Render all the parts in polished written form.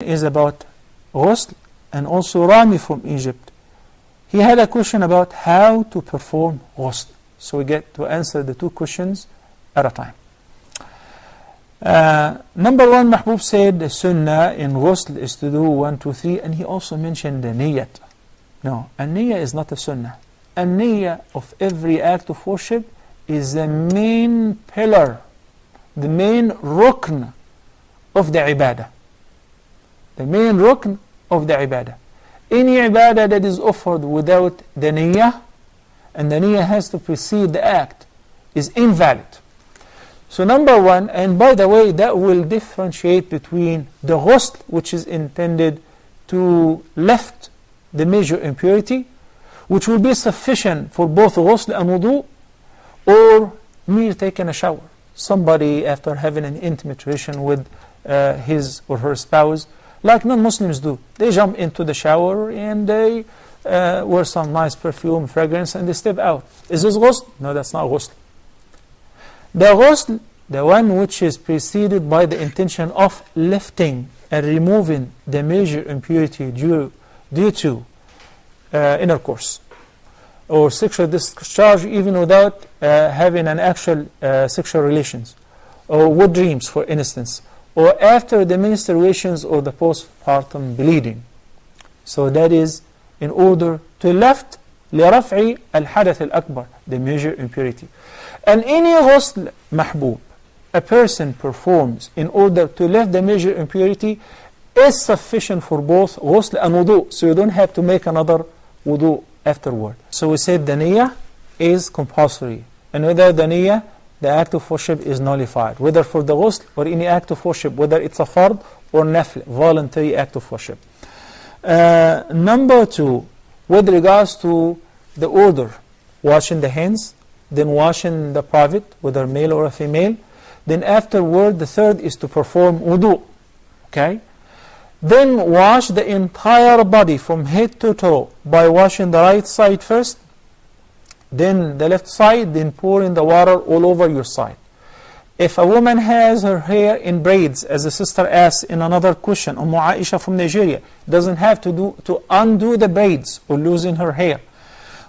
is about ghusl, and also Rami from Egypt. He had a question about how to perform ghusl. So we get to answer the two questions at a time. Number one, Mahbub said the sunnah in ghusl is to do 1, 2, 3, and he also mentioned the niyyat. No, a niyyah is not a sunnah. A niyyah of every act of worship is the main pillar, the main rukn of the ibadah. The main rukn of the ibadah. Any ibadah that is offered without the niyyah, and the niyyah has to precede the act, is invalid. So number one, and by the way, that will differentiate between the ghusl, which is intended to lift the major impurity, which will be sufficient for both ghusl and wudu, or mere taking a shower. Somebody, after having an intimate relation with his or her spouse, like non-Muslims do, they jump into the shower and they wear some nice perfume, fragrance, and they step out. Is this ghusl? No, that's not ghusl. The ghusl, the one which is preceded by the intention of lifting and removing the major impurity due to intercourse or sexual discharge, even without having an actual sexual relations, or with dreams, for instance, or after the menstruations or the postpartum bleeding. So that is in order to lift لرفع الحدث الأكبر, the major impurity. And any ghusl, mahbub, a person performs in order to lift the major impurity is sufficient for both ghusl and wudu. So you don't have to make another wudu afterward. So we said the niyyah is compulsory. And without the niyyah, the act of worship is nullified, whether for the ghusl or any act of worship, whether it's a fard or nafl, voluntary act of worship. Number two, with regards to the order, washing the hands, then washing the private, whether male or a female, then afterward the third is to perform wudu. Okay? Then wash the entire body from head to toe by washing the right side first, then the left side, then pouring the water all over your side. If a woman has her hair in braids, as the sister asked in another question, Aisha from Nigeria, doesn't have to undo the braids or loosen her hair.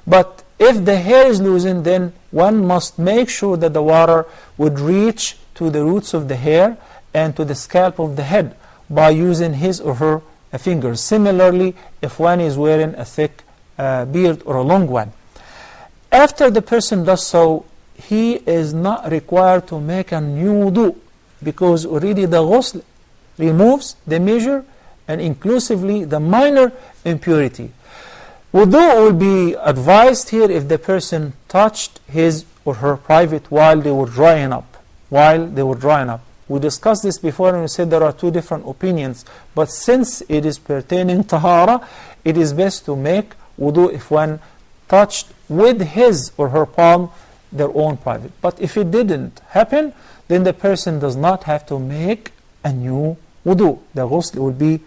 But if the hair is loosened, then one must make sure that the water would reach to the roots of the hair and to the scalp of the head by using his or her fingers. Similarly, if one is wearing a thick beard or a long one. After the person does so, he is not required to make a new wudu, because already the ghusl removes the major and inclusively the minor impurity. Wudu will be advised here if the person touched his or her private while they were drying up. We discussed this before and we said there are two different opinions, but since it is pertaining tahara, it is best to make wudu if one touched with his or her palm their own private. But if it didn't happen, then the person does not have to make a new wudu. The ghusl will be